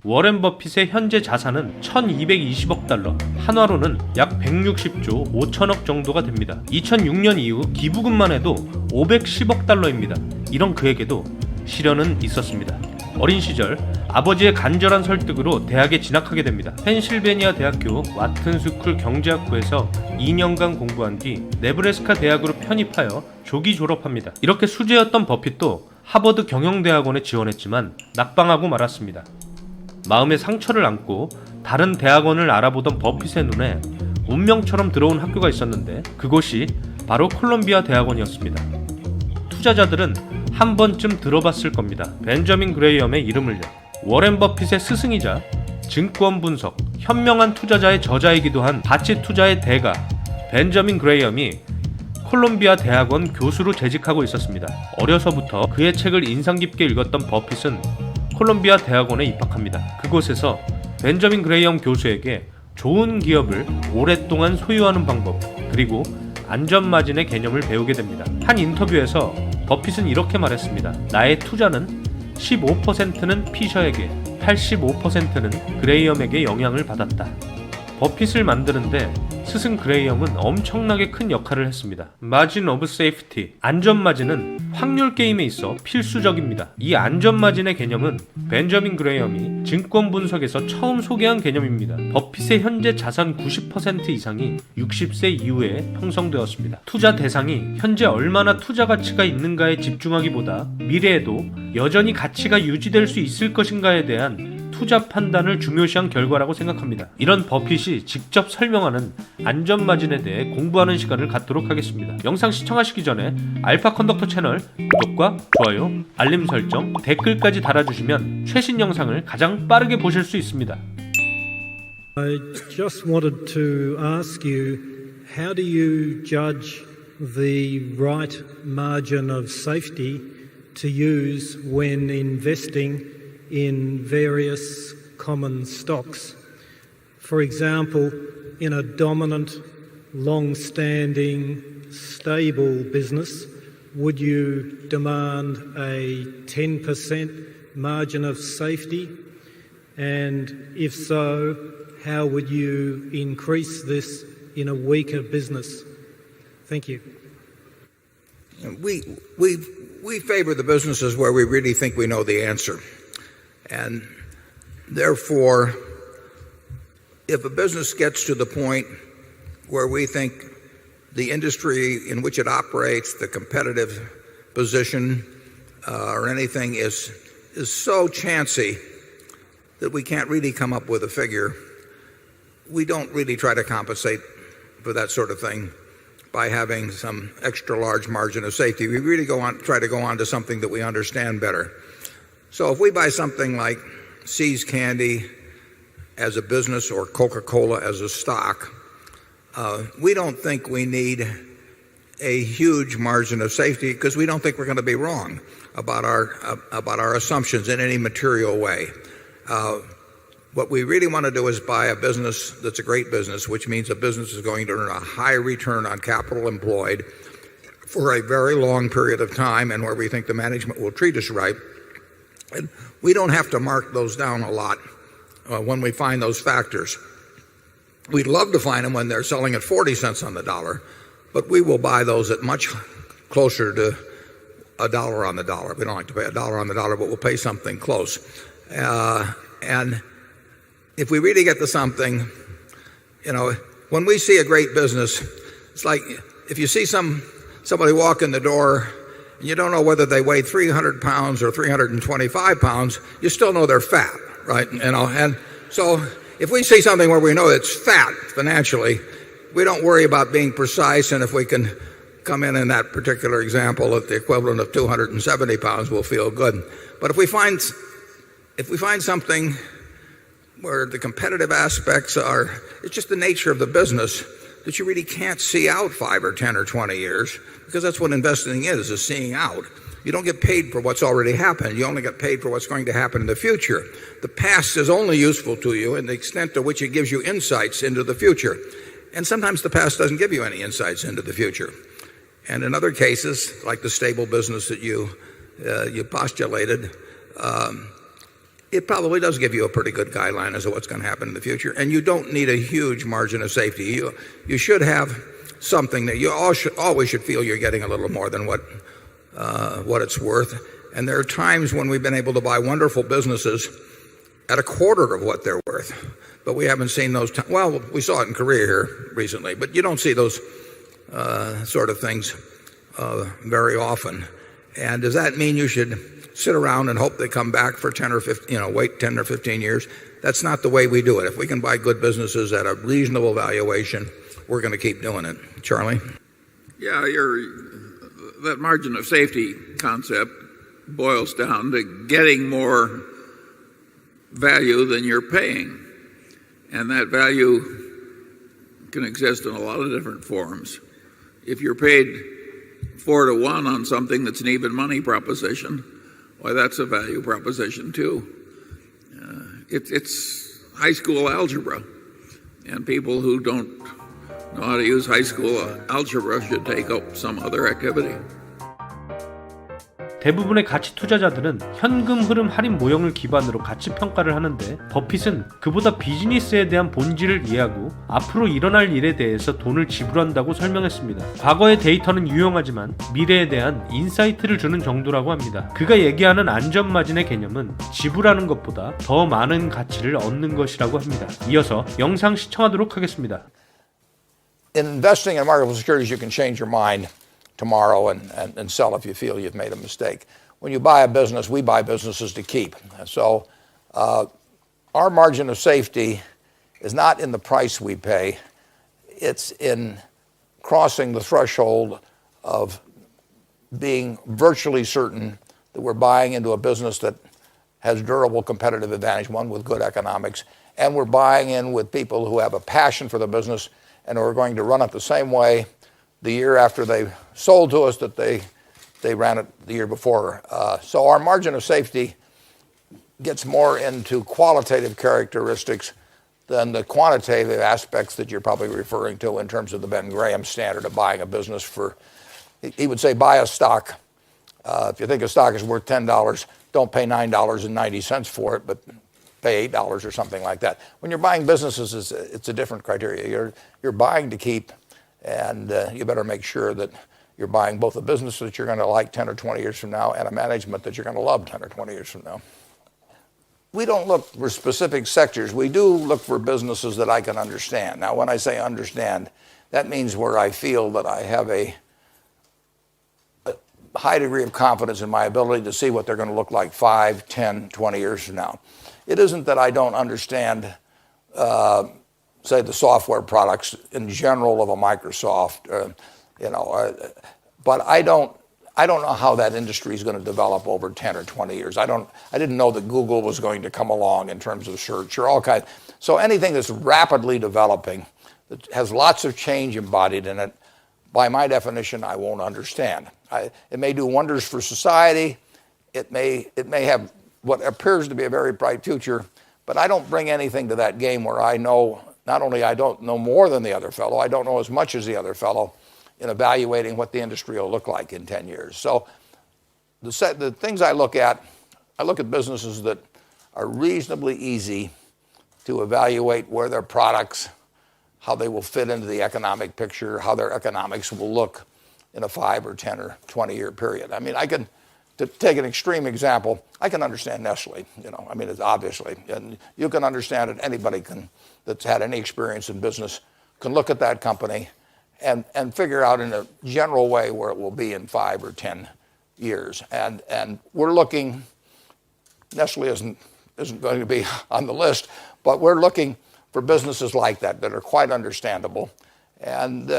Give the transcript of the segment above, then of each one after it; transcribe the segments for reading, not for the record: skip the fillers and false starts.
워렌 버핏의 현재 자산은 1220억 달러, 한화로는 약 160조 5천억 정도가 됩니다. 2006년 이후 기부금만 해도 510억 달러입니다. 이런 그에게도 시련은 있었습니다. 어린 시절 아버지의 간절한 설득으로 대학에 진학하게 됩니다. 펜실베니아 대학교 와튼스쿨 경제학부에서 2년간 공부한 뒤 네브래스카 대학으로 편입하여 조기 졸업합니다. 이렇게 수재였던 버핏도 하버드 경영대학원에 지원했지만 낙방하고 말았습니다. 마음의 상처를 안고 다른 대학원을 알아보던 버핏의 눈에 운명처럼 들어온 학교가 있었는데 그곳이 바로 콜럼비아 대학원이었습니다. 투자자들은 한 번쯤 들어봤을 겁니다. 벤저민 그레이엄의 이름을요. 워렌 버핏의 스승이자 증권 분석, 현명한 투자자의 저자이기도 한 가치 투자의 대가 벤저민 그레이엄이 콜롬비아 대학원 교수로 재직하고 있었습니다. 어려서부터 그의 책을 인상 깊게 읽었던 버핏은 콜롬비아 대학원에 입학합니다. 그곳에서 벤저민 그레이엄 교수에게 좋은 기업을 오랫동안 소유하는 방법, 그리고 안전마진의 개념을 배우게 됩니다. 한 인터뷰에서 버핏은 이렇게 말했습니다. 나의 투자는 15%는 피셔에게, 85%는 그레이엄에게 영향을 받았다. 버핏을 만드는데 스승 그레이엄은 엄청나게 큰 역할을 했습니다. 마진 오브 세이프티, 안전마진은 확률 게임에 있어 필수적입니다. 이 안전마진의 개념은 벤저민 그레이엄이 증권 분석에서 처음 소개한 개념입니다. 버핏의 현재 자산 90% 이상이 60세 이후에 형성되었습니다. 투자 대상이 현재 얼마나 투자 가치가 있는가에 집중하기보다 미래에도 여전히 가치가 유지될 수 있을 것인가에 대한 투자 판단을 중요시한 결과라고 생각합니다. 이런 버핏이 직접 설명하는 안전마진에 대해 공부하는 시간을 갖도록 하겠습니다. 영상 시청하시기 전에 알파 컨덕터 채널 구독과 좋아요, 알림 설정, 댓글까지 달아주시면 최신 영상을 가장 빠르게 보실 수 있습니다. I just wanted to ask you, how do you judge the right margin of safety to use when investing in various common stocks? For example, in a dominant, long-standing, stable business, would you demand a 10% margin of safety? And if so, how would you increase this in a weaker business? Thank you. We favor the businesses where we really think we know the answer. And therefore, if a business gets to the point where we think the industry in which it operates, the competitive position, or anything is so chancy that we can't really come up with a figure, we don't really try to compensate for that sort of thing by having some extra large margin of safety. We really try to go on to something that we understand better. So if we buy something like See's Candy as a business or Coca-Cola as a stock, we don't think we need a huge margin of safety because we don't think we're going to be wrong about our assumptions in any material way. What we really want to do is buy a business that's a great business, which means a business is going to earn a high return on capital employed for a very long period of time and where we think the management will treat us right. And we don't have to mark those down a lot when we find those factors. We'd love to find them when they're selling at 40 cents on the dollar, but we will buy those at much closer to $1 on the dollar. We don't like to pay $1 on the dollar, but we'll pay something close. And if we really get to something, when we see a great business, it's like if you see somebody walk in the door and you don't know whether they weigh 300 pounds or 325 pounds, you still know they're fat, right? And so if we see something where we know it's fat financially, we don't worry about being precise, and if we can come in that particular example at the equivalent of 270 pounds, we'll feel good. But if we find something where the competitive aspects are, it's just the nature of the business that you really can't see out 5 or 10 or 20 years, because that's what investing is seeing out. You don't get paid for what's already happened. You only get paid for what's going to happen in the future. The past is only useful to you in the extent to which it gives you insights into the future. And sometimes the past doesn't give you any insights into the future. And in other cases, like the stable business that you postulated, it probably does give you a pretty good guideline as to what's going to happen in the future. And you don't need a huge margin of safety. You should have something that you always should feel you're getting a little more than what it's worth. And there are times when we've been able to buy wonderful businesses at a quarter of what they're worth. But we haven't seen those well, we saw it in Korea here recently, but you don't see those sort of things very often. And does that mean you should sit around and hope they come back for 10 or 15, wait 10 or 15 years? That's not the way we do it. If we can buy good businesses at a reasonable valuation, we're going to keep doing it. Charlie? Yeah, that margin of safety concept boils down to getting more value than you're paying. And that value can exist in a lot of different forms. If you're paid 4 to 1 on something that's an even money proposition, why, that's a value proposition too. It's high school algebra, and people who don't know how to use high school algebra should take up some other activity. 대부분의 가치 투자자들은 현금 흐름 할인 모형을 기반으로 가치 평가를 하는데, 버핏은 그보다 비즈니스에 대한 본질을 이해하고 앞으로 일어날 일에 대해서 돈을 지불한다고 설명했습니다. 과거의 데이터는 유용하지만 미래에 대한 인사이트를 주는 정도라고 합니다. 그가 얘기하는 안전마진의 개념은 지불하는 것보다 더 많은 가치를 얻는 것이라고 합니다. 이어서 영상 시청하도록 하겠습니다. In investing in marketable securities, you can change your mind tomorrow and sell if you feel you've made a mistake. When you buy a business, we buy businesses to keep. So our margin of safety is not in the price we pay. It's in crossing the threshold of being virtually certain that we're buying into a business that has durable competitive advantage, one with good economics, and we're buying in with people who have a passion for the business and who are going to run it the same way the year after they sold to us that they ran it the year before. So our margin of safety gets more into qualitative characteristics than the quantitative aspects that you're probably referring to in terms of the Ben Graham standard of buying a business for. He would say buy a stock. If you think a stock is worth $10, don't pay $9.90 for it, but pay $8 or something like that. When you're buying businesses, it's a different criteria. You're buying to keep. And you better make sure that you're buying both a business that you're going to like 10 or 20 years from now and a management that you're going to love 10 or 20 years from now. We don't look for specific sectors. We do look for businesses that I can understand. Now, when I say understand, that means where I feel that I have a high degree of confidence in my ability to see what they're going to look like 5, 10, 20 years from now. It isn't that I don't understand say the software products in general of a Microsoft, but I don't know how that industry is going to develop over 10 or 20 years. I didn't know that Google was going to come along in terms of search or all kinds. So anything that's rapidly developing, that has lots of change embodied in it, by my definition, I won't understand. It may do wonders for society. It may have what appears to be a very bright future, but I don't bring anything to that game where I know. Not only I don't know more than the other fellow, I don't know as much as the other fellow in evaluating what the industry will look like in 10 years. So the things I look at businesses that are reasonably easy to evaluate where their products, how they will fit into the economic picture, how their economics will look in a 5 or 10 or 20 year period. I mean, to take an extreme example, I can understand Nestle, it's obviously, and you can understand it. Anybody that's had any experience in business can look at that company and figure out in a general way where it will be in 5 or 10 years. And we're looking, Nestle isn't going to be on the list, but we're looking for businesses like that are quite understandable. And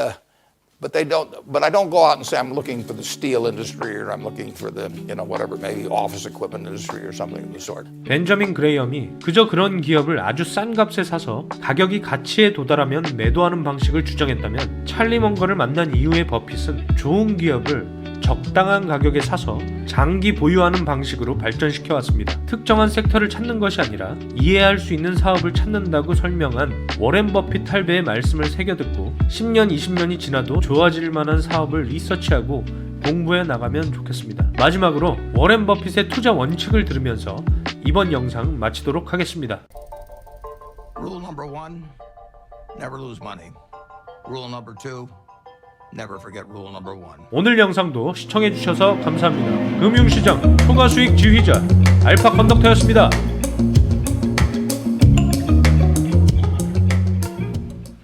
but I don't go out and say I'm looking for the steel industry or I'm looking for the whatever, maybe office equipment industry or something of the sort. 벤저민 그레이엄이 그저 그런 기업을 아주 싼 값에 사서 가격이 가치에 도달하면 매도하는 방식을 주장했다면, 찰리 먼거를 만난 이후의 버핏은 좋은 기업을 적당한 가격에 사서 장기 보유하는 방식으로 발전시켜 왔습니다. 특정한 섹터를 찾는 것이 아니라 이해할 수 있는 사업을 찾는다고 설명한 워렌 버핏 탈배의 말씀을 새겨듣고 10년, 20년이 지나도 좋아질 만한 사업을 리서치하고 공부해 나가면 좋겠습니다. 마지막으로 워렌 버핏의 투자 원칙을 들으면서 이번 영상 마치도록 하겠습니다. Rule number 1, never lose money. Rule number 2, never forget rule number 1. 오늘 영상도 시청해주셔서 감사합니다. 금융시장 초과수익 지휘자 알파 컨덕터였습니다.